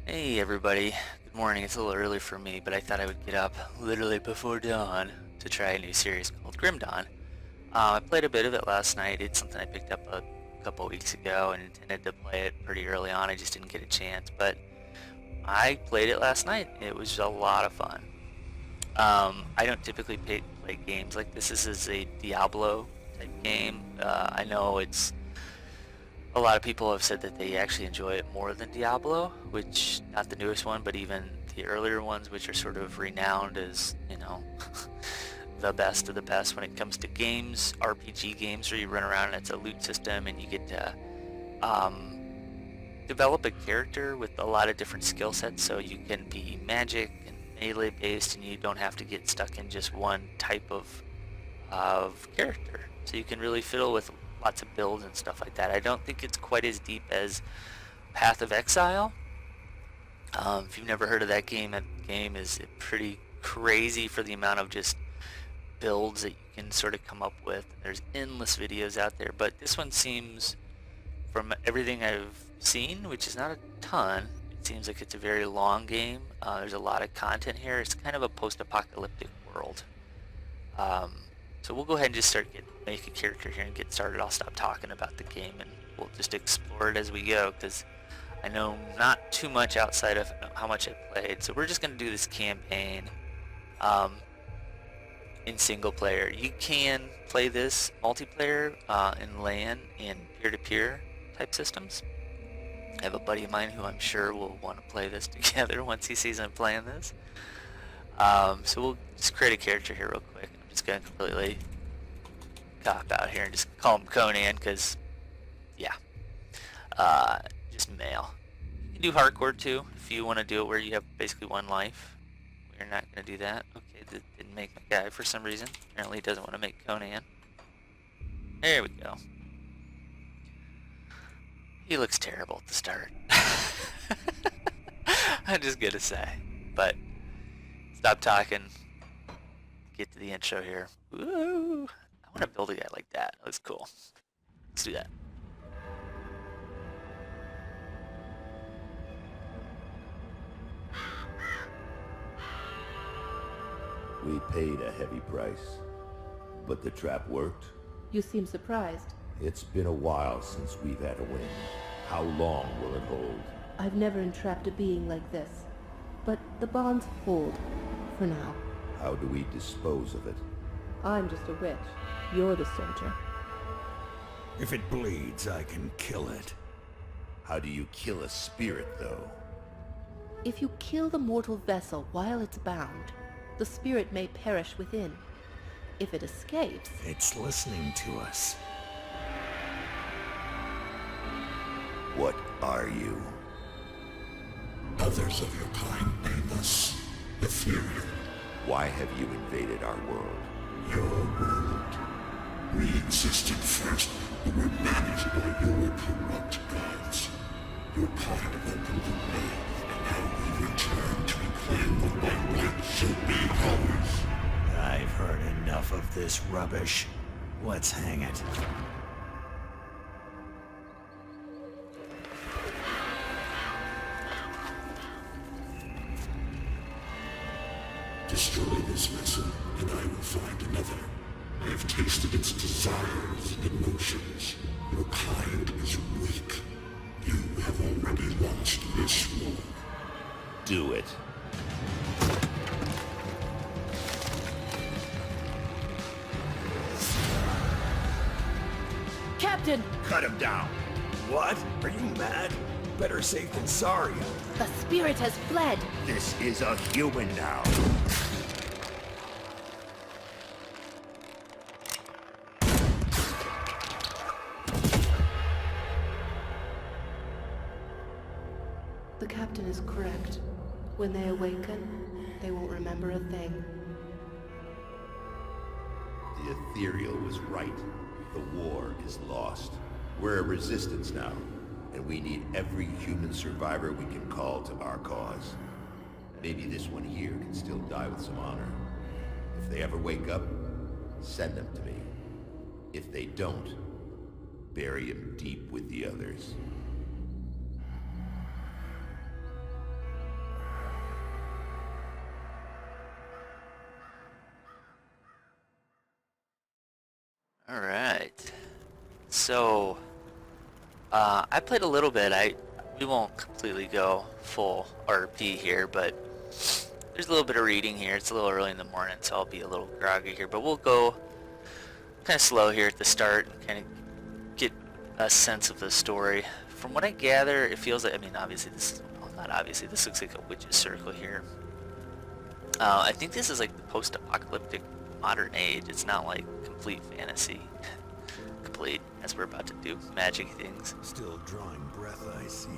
Hey everybody, good morning. It's a little early for me, but I thought I would get up literally before dawn to try a new series called Grim Dawn. I played a bit of it last night. It's something I picked up a couple weeks ago and intended to play it pretty early on. I just didn't get a chance, but I played it last night. It was a lot of fun. I don't typically play games like this. This is a Diablo type game. I know it's a lot of people have said that they actually enjoy it more than Diablo, which, not the newest one, but even the earlier ones, which are sort of renowned as, the best of the best when it comes to games, RPG games where you run around and it's a loot system and you get to develop a character with a lot of different skill sets, so you can be magic and melee based and you don't have to get stuck in just one type of character. So you can really fiddle with lots of builds and stuff like that. I don't think it's quite as deep as Path of Exile. If you've never heard of that game is pretty crazy for the amount of just builds that you can sort of come up with. There's endless videos out there, but this one seems, from everything I've seen, which is not a ton, it seems like it's a very long game. There's a lot of content here. It's kind of a post-apocalyptic world. So we'll go ahead and just make a character here and get started. I'll stop talking about the game and we'll just explore it as we go, because I know not too much outside of how much I played. So we're just going to do this campaign in single player. You can play this multiplayer in LAN and peer-to-peer type systems. I have a buddy of mine who I'm sure will want to play this together once he sees I'm playing this. So we'll just create a character here real quick. I'm just going to completely cop out here and just call him Conan, because, yeah, just male. You can do hardcore too if you want to do it where you have basically one life. We're not going to do that. Okay, that didn't make my guy for some reason. Apparently he doesn't want to make Conan. There we go. He looks terrible at the start. I'm just going to say. But stop talking. Get to the intro here. Woo! I want to build a guy like that. That looks cool. Let's do that. We paid a heavy price, but the trap worked. You seem surprised. It's been a while since we've had a win. How long will it hold? I've never entrapped a being like this. But the bonds hold, for now. How do we dispose of it? I'm just a witch. You're the soldier. If it bleeds, I can kill it. How do you kill a spirit, though? If you kill the mortal vessel while it's bound, the spirit may perish within. If it escapes... It's listening to us. What are you? Others of your kind name us ethereal. Why have you invaded our world? Your world. We existed first, but were managed by your corrupt gods. Your part opened the way, and now we return to reclaim what by right should be ours. I've heard enough of this rubbish. Let's hang it. Destroy this vessel, and I will find another. I have tasted its desires and emotions. Your kind is weak. You have already lost this war. Do it. Captain! Cut him down! What? Are you mad? Better safe than sorry. The spirit has fled! This is a human now. The captain is correct. When they awaken, they won't remember a thing. The ethereal was right. The war is lost. We're a resistance now, and we need every human survivor we can call to our cause. Maybe this one here can still die with some honor. If they ever wake up, send them to me. If they don't, bury him deep with the others. All right. So, I played a little bit. We won't completely go full RP here, but there's a little bit of reading here. It's a little early in the morning, so I'll be a little groggy here. But we'll go kind of slow here at the start and kind of get a sense of the story. From what I gather, it feels like, I mean, obviously this is, well, not obviously, this looks like a witch's circle here. I think this is like the post-apocalyptic modern age. It's not like complete fantasy. Complete, as we're about to do magic things. Still drawing breath, I see.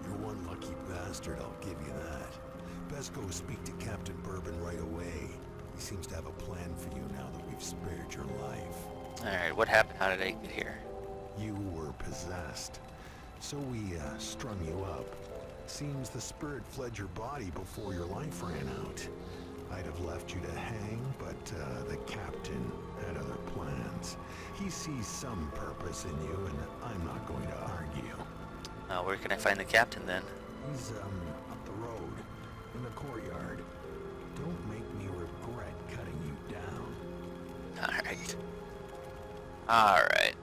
You're one lucky bastard, I'll give you that. Best go speak to Captain Bourbon right away. He seems to have a plan for you now that we've spared your life. Alright, what happened? How did I get here? You were possessed. So we strung you up. Seems the spirit fled your body before your life ran out. I'd have left you to hang, but the captain had other plans. He sees some purpose in you, and I'm not going to argue. Where can I find the captain then? He's up the road, in the courtyard. Don't make me regret cutting you down. Alright. Alright.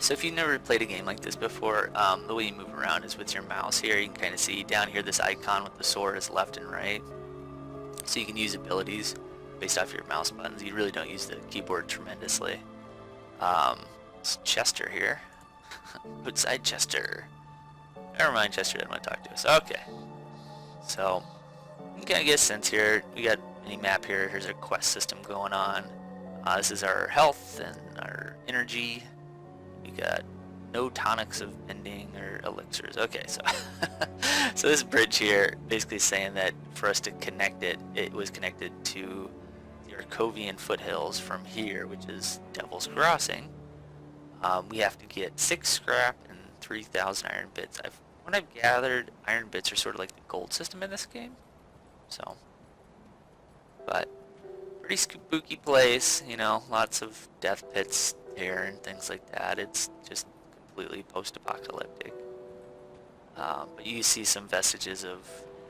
So if you've never played a game like this before, the way you move around is with your mouse here. You can kind of see down here this icon with the sword is left and right. So you can use abilities based off your mouse buttons. You really don't use the keyboard tremendously. It's Chester here. Outside Chester. Never mind, Chester didn't want to talk to us. Okay. So you can kind of get a sense here. We got a mini map here. Here's our quest system going on. This is our health and our energy. We got no tonics of mending or elixirs. Okay, so so this bridge here basically saying that for us to connect it, it was connected to the Arcovian foothills from here, which is Devil's Crossing. We have to get 6 scrap and 3,000 iron bits. What I've gathered, iron bits are sort of like the gold system in this game. So, but pretty spooky place, you know, lots of death pits here and things like that. It's just completely post-apocalyptic. But you see some vestiges of,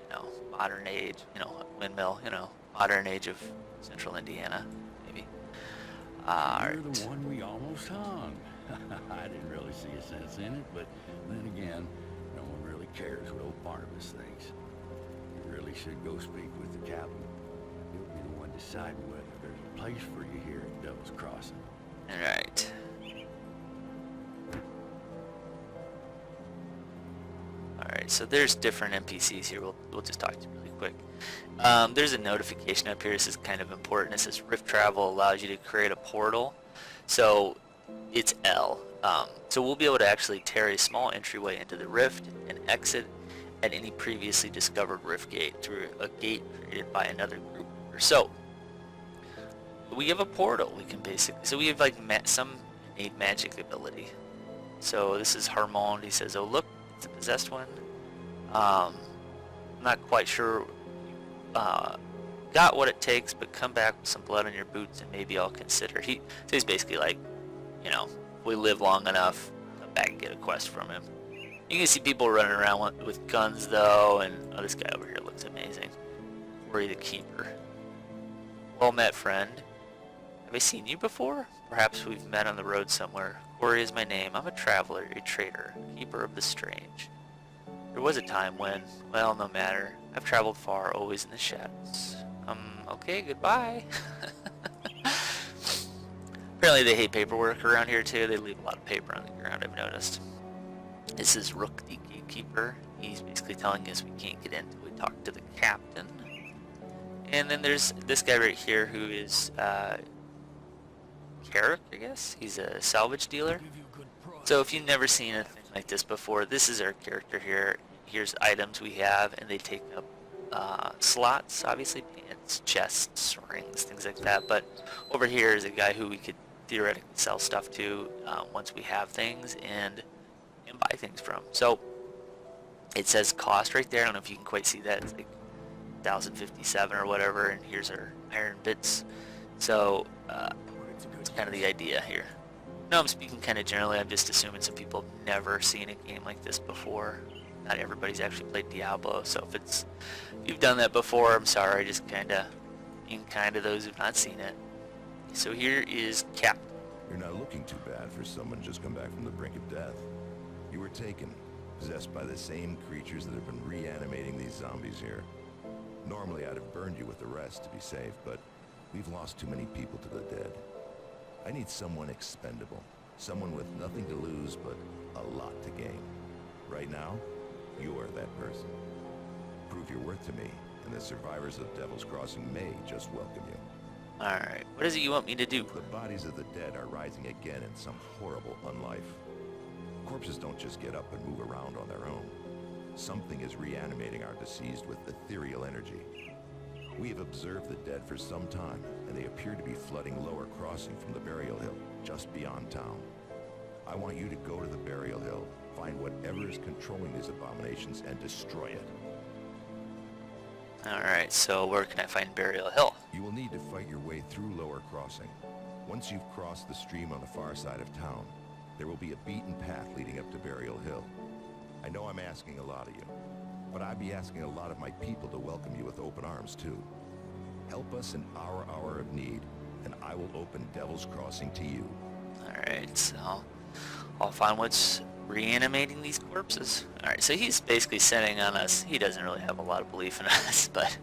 you know, modern age, you know, windmill, you know, modern age of central Indiana, maybe. You're the one we almost hung. I didn't really see a sense in it, but then again, no one really cares what old Barnabas thinks. You really should go speak with the captain. He'll be the one deciding whether there's a place for you here at Devil's Crossing. Alright. Alright, so there's different NPCs here. We'll just talk to you really quick. There's a notification up here. This is kind of important. It says Rift Travel allows you to create a portal. So it's L. So we'll be able to actually tear a small entryway into the rift and exit at any previously discovered rift gate through a gate created by another group. So we have a portal. We can basically, so we have like some innate magic ability. So this is Harmond. He says, "Oh look, it's a possessed one." I'm not quite sure. Got what it takes, but come back with some blood on your boots and maybe I'll consider. So he's basically like, you know, if we live long enough, come back and get a quest from him. You can see people running around with guns though, and oh, this guy over here looks amazing. Corey the Keeper. Well met, friend. Have I seen you before? Perhaps we've met on the road somewhere. Corey is my name. I'm a traveler, a trader, keeper of the strange. There was a time when, well, no matter. I've traveled far, always in the shadows. Okay, goodbye. Apparently they hate paperwork around here too. They leave a lot of paper on the ground, I've noticed. This is Rook the Gatekeeper. He's basically telling us we can't get in until we talk to the captain. And then there's this guy right here who is Carrick, I guess. He's a salvage dealer. So if you've never seen anything like this before, this is our character here. Here's items we have, and they take up slots, obviously, pants, chests, rings, things like that. But over here is a guy who we could theoretically sell stuff to once we have things and buy things from. So it says cost right there. I don't know if you can quite see that. It's like 1,057 or whatever, and here's our iron bits. So it's kind of the idea here. No, I'm speaking kind of generally. I'm just assuming some people have never seen a game like this before. Not everybody's actually played Diablo, so if you've done that before, I'm sorry. Just kind of those who've not seen it. So here is Cap. You're not looking too bad for someone just come back from the brink of death. You were taken, possessed by the same creatures that have been reanimating these zombies here. Normally I'd have burned you with the rest to be safe, but we've lost too many people to the dead. I need someone expendable. Someone with nothing to lose, but a lot to gain. Right now, you're that person. Prove your worth to me, and the survivors of Devil's Crossing may just welcome you. Alright, what is it you want me to do? The bodies of the dead are rising again in some horrible unlife. Corpses don't just get up and move around on their own. Something is reanimating our deceased with ethereal energy. We have observed the dead for some time, and they appear to be flooding Lower Crossing from the Burial Hill, just beyond town. I want you to go to the Burial Hill, find whatever is controlling these abominations, and destroy it. Alright, so where can I find Burial Hill? You will need to fight your way through Lower Crossing. Once you've crossed the stream on the far side of town, there will be a beaten path leading up to Burial Hill. I know I'm asking a lot of you, but I'd be asking a lot of my people to welcome you with open arms, too. Help us in our hour of need, and I will open Devil's Crossing to you. Alright, so I'll find what's reanimating these corpses. Alright, so he's basically sending on us. He doesn't really have a lot of belief in us, but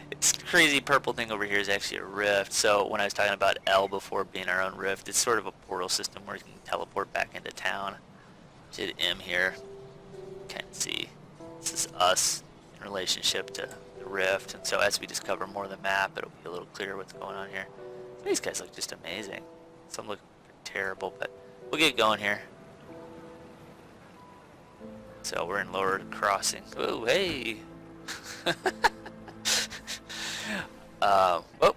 this crazy purple thing over here is actually a rift. So when I was talking about L before being our own rift, it's sort of a portal system where you can teleport back into town. Did M here. Can't see. This is us in relationship to the rift, and so as we discover more of the map, it'll be a little clearer what's going on here. These guys look just amazing. Some look terrible, but we'll get going here. So we're in Lower Crossing. Oh, hey! Whoop!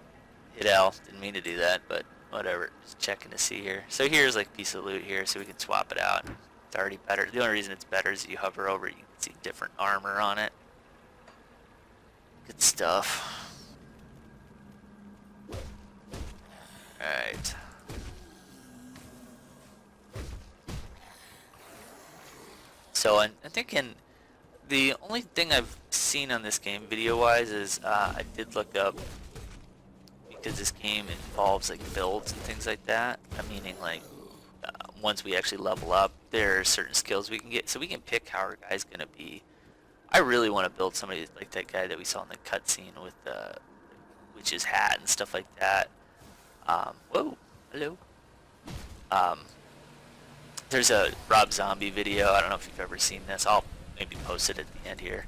Hit L. Didn't mean to do that, but whatever. Just checking to see here. So here's like a piece of loot here, so we can swap it out. It's already better. The only reason it's better is you hover over it, you can see different armor on it. Good stuff. Alright. So I'm thinking the only thing I've seen on this game video-wise is I did look up, because this game involves like builds and things like that. Meaning like once we actually level up, there are certain skills we can get, so we can pick how our guy's gonna be. I really want to build somebody like that guy that we saw in the cutscene with the witch's hat and stuff like that. Whoa, hello. There's a Rob Zombie video. I don't know if you've ever seen this. I'll maybe post it at the end here.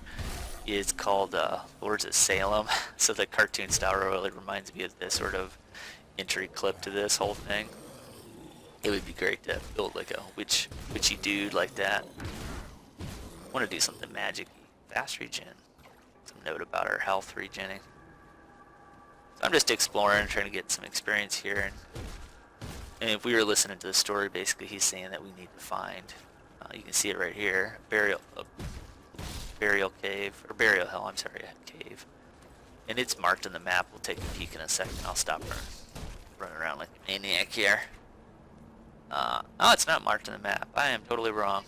It's called Lords of Salem. So the cartoon style really reminds me of this sort of entry clip to this whole thing. It would be great to build like a witchy dude like that. I want to do something magic-y. Fast regen. Some note about our health regenning. So I'm just exploring, trying to get some experience here. And if we were listening to the story, basically he's saying that we need to find, you can see it right here, burial cave, or burial hill, I'm sorry, cave. And it's marked on the map. We'll take a peek in a second. I'll stop running around like a maniac here. Oh, it's not marked on the map. I am totally wrong.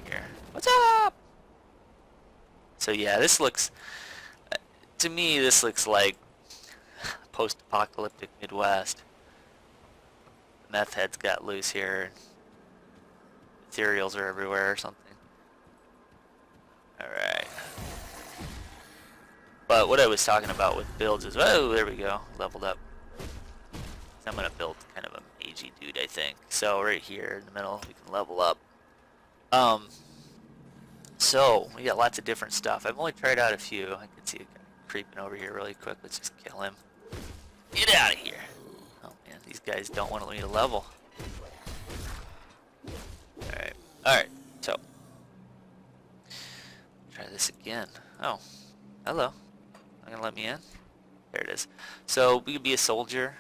Here. What's up? So yeah, this looks, to me, this looks like post-apocalyptic Midwest. Meth heads got loose here. Ethereals are everywhere or something. Alright. But what I was talking about with builds is, oh, there we go, leveled up. So I'm going to build kind of a magey dude, I think. So right here in the middle, we can level up. So, we got lots of different stuff. I've only tried out a few. I can see it creeping over here really quick. Let's just kill him. Get out of here! Oh man, these guys don't want me to level. Alright, so. Try this again. Oh, hello. Not gonna let me in? There it is. So, we could be a soldier.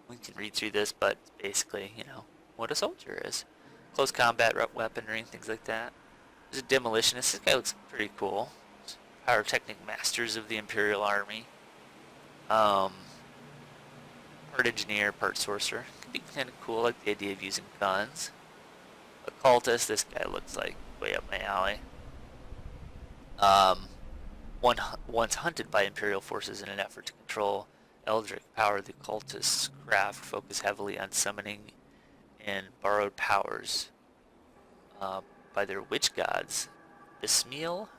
We can read through this, but basically, you know, what a soldier is. Close combat, weaponry, things like that. There's a demolitionist. This guy looks pretty cool. Pyrotechnic masters of the Imperial Army. Part engineer, part sorcerer. Could be kind of cool, like the idea of using guns. Occultist, this guy looks like way up my alley. Once hunted by Imperial forces in an effort to control eldritch power the cultists craft focus heavily on summoning and borrowed powers by their witch gods, Ismail,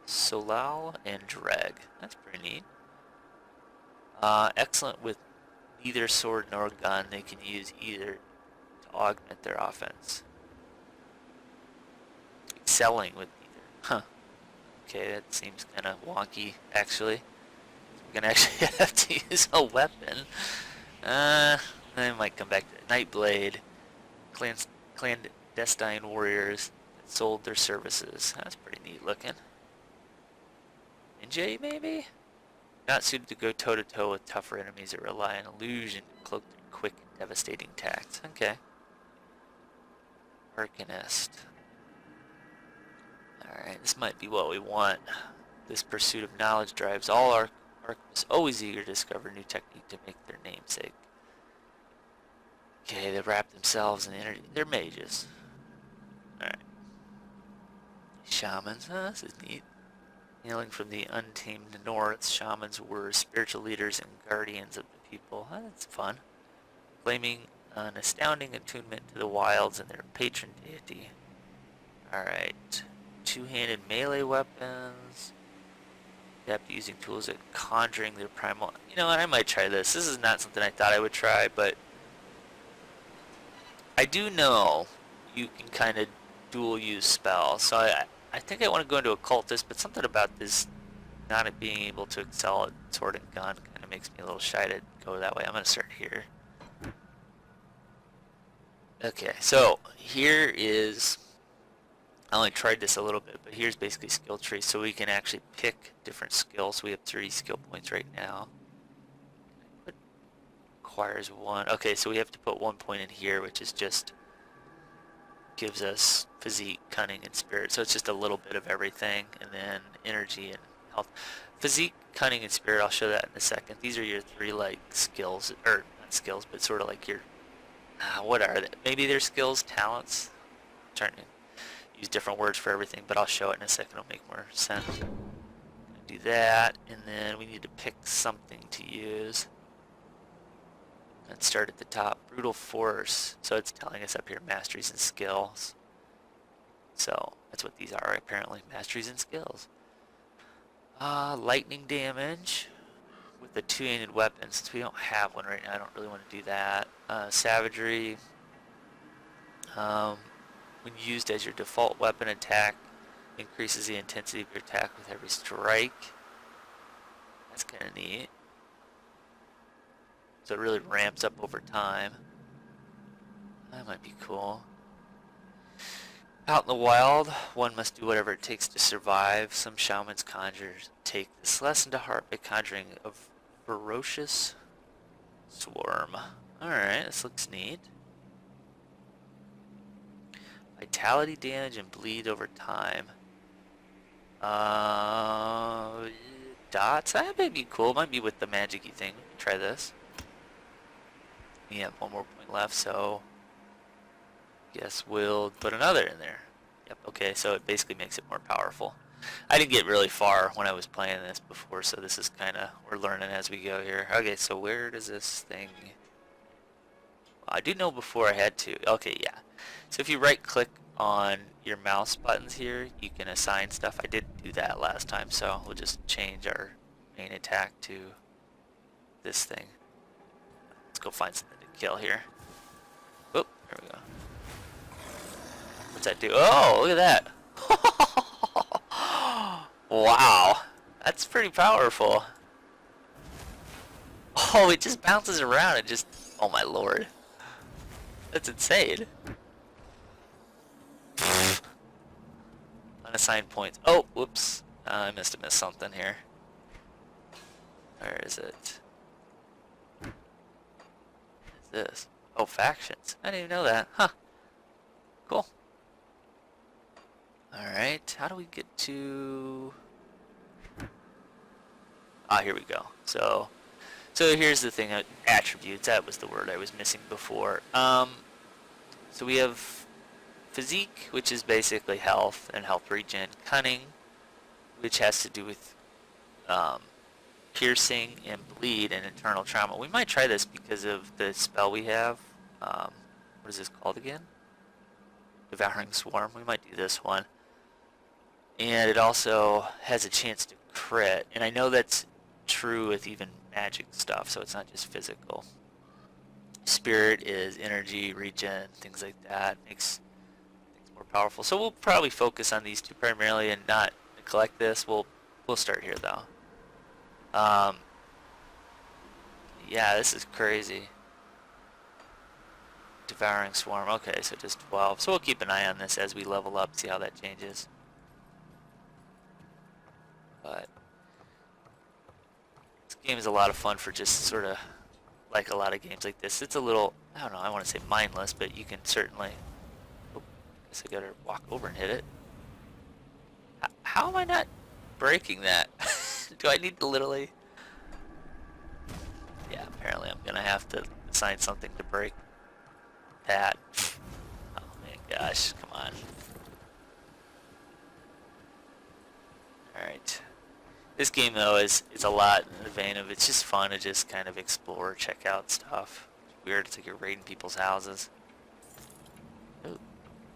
Solal, and Dreg. That's pretty neat. Excellent with neither sword nor gun. They can use either to augment their offense. Excelling with neither. Huh. Okay, that seems kind of wonky, actually. We're gonna actually have to use a weapon. I might come back to Nightblade. Clandestine warriors that sold their services. That's pretty neat looking. Ninja, maybe? Not suited to go toe-to-toe with tougher enemies that rely on illusion, cloaked in quick and devastating attacks. Okay. Arcanist. Alright, this might be what we want. This pursuit of knowledge drives all alchemists always eager to discover new technique to make their namesake. Okay, they wrap themselves in energy. They're mages. Alright. Shamans. This is neat. Hailing from the untamed north, shamans were spiritual leaders and guardians of the people. That's fun. Claiming an astounding attunement to the wilds and their patron deity. Alright. Two-handed melee weapons. Adept using tools at conjuring their primal. You know what? I might try this. This is not something I thought I would try, but I do know you can kind of dual use spells. So I think I want to go into occultist, but something about this not being able to excel at sword and gun kind of makes me a little shy to go that way. I'm going to start here. Okay, so here is, I only tried this a little bit, but here's basically skill tree, so we can actually pick different skills. We have 3 skill points right now. What requires 1? Okay, so we have to put 1 point in here, which is just gives us physique, cunning, and spirit. So it's just a little bit of everything, and then energy and health. Physique, cunning, and spirit, I'll show that in a second. These are your 3 like skills, or not skills, but sort of like your, what are they? Maybe they're skills, talents. I'm trying to use different words for everything, but I'll show it in a second. It'll make more sense. Do that, and then we need to pick something to use. Let's start at the top. Brutal force. So it's telling us up here masteries and skills. So that's what these are apparently. Masteries and skills. Lightning damage with the 2-handed weapon. Since we don't have one right now, I don't really want to do that. Savagery. When used as your default weapon, attack increases the intensity of your attack with every strike. That's kind of neat. So it really ramps up over time. That might be cool. Out in the wild, one must do whatever it takes to survive. Some shamans conjurers take this lesson to heart by conjuring a ferocious swarm. Alright, this looks neat. Vitality damage and bleed over time. Dots? That might be cool. Might be with the magic-y thing. Try this. We have 1 more point left, so guess we'll put another in there. Yep, okay, so it basically makes it more powerful. I didn't get really far when I was playing this before, so this is kind of, we're learning as we go here. Okay, so where does this thing... Well, I do know before I had to. Okay, yeah. So if you right-click on your mouse buttons here, you can assign stuff. I did do that last time, so we'll just change our main attack to this thing. Let's go find something to kill here. Oh, there we go. What's that do? Oh, look at that. Wow. That's pretty powerful. Oh, it just bounces around and just... Oh my lord. That's insane. Unassigned points. Oh, whoops. I must have missed something here. Where is it? What is this? Oh, factions. I didn't even know that. Huh. Cool. Alright, how do we get to... Ah, here we go. So here's the thing, attributes. That was the word I was missing before. So we have physique, which is basically health and health regen. Cunning, which has to do with piercing and bleed and eternal trauma. We might try this because of the spell we have. What is this called again? Devouring Swarm. We might do this one. And it also has a chance to crit. And I know that's true with even magic stuff, so it's not just physical. Spirit is energy, regen, things like that. Makes things more powerful. So we'll probably focus on these two primarily and not neglect this. We'll start here though. Yeah, this is crazy. Devouring Swarm. Okay, so just 12. So we'll keep an eye on this as we level up, see how that changes. But this game is a lot of fun for just sort of like a lot of games like this. It's a little, I don't know, I want to say mindless, but you can certainly... Oh, I guess I gotta walk over and hit it. How am I not breaking that? Do I need to literally... Yeah, apparently I'm gonna have to assign something to break that. Oh my gosh, come on. Alright. This game though is a lot in the vein of it's just fun to just kind of explore, check out stuff. It's weird, it's like you're raiding people's houses. Ooh,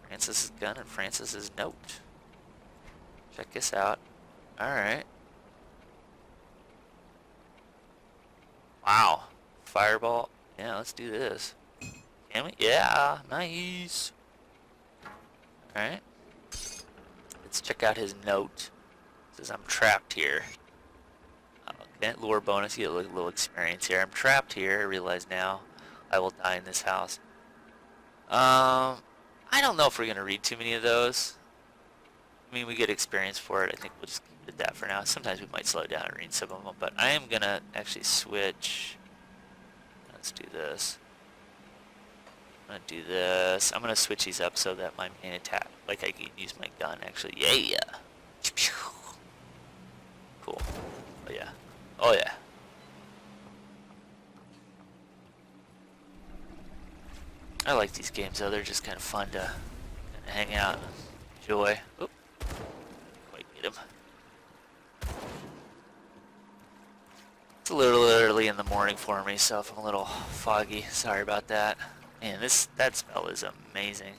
Francis's gun and Francis's note. Check this out. Alright. Wow. Fireball. Yeah, let's do this. Can we? Yeah, nice. Alright. Let's check out his note. It says, I'm trapped here. Okay, lure bonus. You get a little experience here. I'm trapped here. I realize now I will die in this house. I don't know if we're going to read too many of those. I mean, we get experience for it. I think we'll just keep it at that for now. Sometimes we might slow down and read some of them, but I am going to actually switch. Let's do this. I'm going to do this. I'm going to switch these up so that my main attack, like I can use my gun actually. Yeah. Cool. Oh yeah. Oh yeah. I like these games though. They're just kind of fun to hang out and enjoy. Oop. Quite get him. It's a little early in the morning for me, so if I'm a little foggy, sorry about that. Man, that spell is amazing.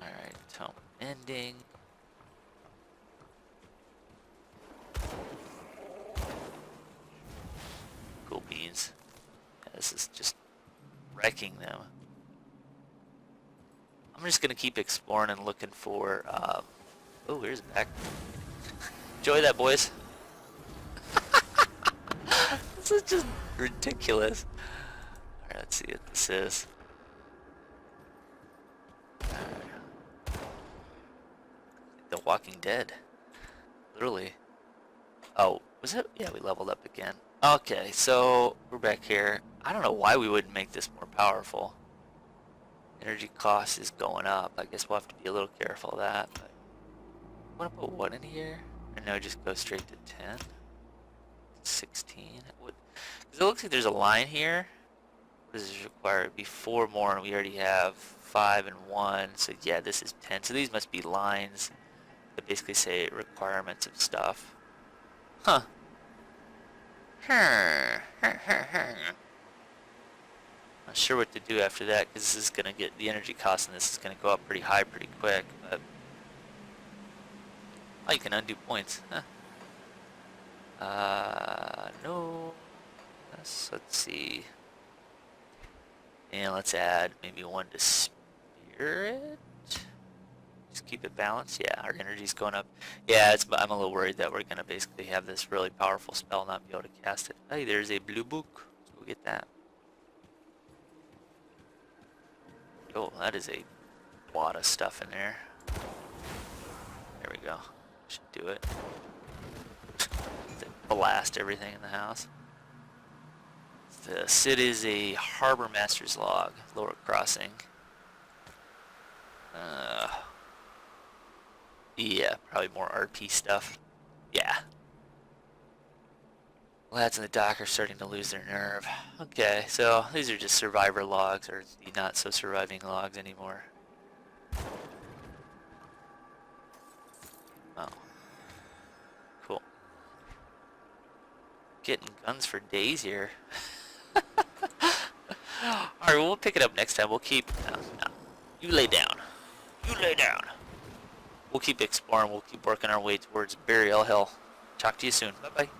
Alright, tome ending. Cool beans. Yeah, this is just wrecking them. I'm just gonna keep exploring and looking for oh, here's back. Enjoy that, boys. This is just ridiculous. Alright, let's see what this is. The Walking Dead. Literally. Oh, was it? Yeah, we leveled up again. Okay, so we're back here. I don't know why we wouldn't make this more powerful. Energy cost is going up. I guess we'll have to be a little careful of that. But I want to put what in here? And no, just go straight to 10. 16. Because it looks like there's a line here. What does this require? It'd be 4 more, and we already have 5 and 1. So yeah, this is 10. So these must be lines that basically say requirements of stuff. Huh. Not sure what to do after that, because this is going to get the energy cost, and this is going to go up pretty high pretty quick. But oh, you can undo points. Huh. No. Let's see. And let's add maybe 1 to spirit. Just keep it balanced. Yeah, our energy's going up. Yeah, I'm a little worried that we're gonna basically have this really powerful spell, not be able to cast it. Hey, there's a blue book. Let's go get that. Oh, that is a lot of stuff in there. There we go. Should do it. Blast everything in the house. It is a Harbor Master's Log, Lower Crossing. Yeah, probably more RP stuff. Yeah. Lads in the dock are starting to lose their nerve. Okay, so these are just survivor logs, or the not so surviving logs anymore. Oh. Cool. getting guns for days here. Alright, we'll pick it up next time. We'll keep... No. You lay down. You lay down. We'll keep exploring. We'll keep working our way towards Burial Hill. Talk to you soon. Bye-bye.